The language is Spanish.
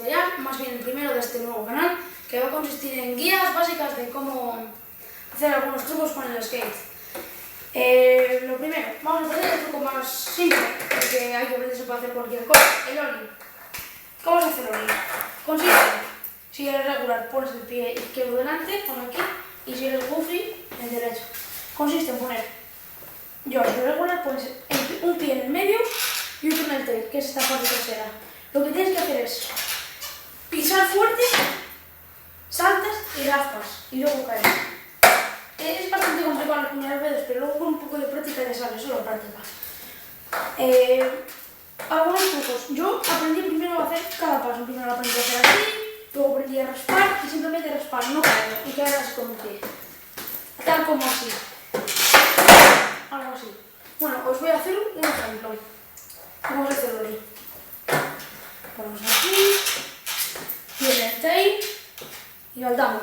tutorial, más bien el primero de este nuevo canal, que va a consistir en guías básicas de cómo hacer algunos trucos con el skate. Lo primero, vamos a hacer el truco más simple, porque hay que aprenderse para hacer cualquier cosa, el ollie. ¿Cómo se hace el ollie? Consiste, si eres regular, pones el pie izquierdo delante, pon aquí, y si eres goofy, el derecho. Consiste en poner, yo soy regular, pones un pie en el medio y otro en el tail, que es esta parte trasera. Lo que tienes que hacer es pisar fuerte, saltas y raspas, y luego caes. Es bastante complicado las primeras veces, pero luego con un poco de práctica ya sabes, solo práctica. Algunos trucos. Yo aprendí primero a hacer cada paso. Primero aprendí a hacer así, luego aprendí a raspar y simplemente raspar, no caer, y caer así con un pie. Tal como así. Algo así. Bueno, os voy a hacer un ejemplo. Vamos a hacerlo ahí. Ponemos aquí, viene el tail y saltamos.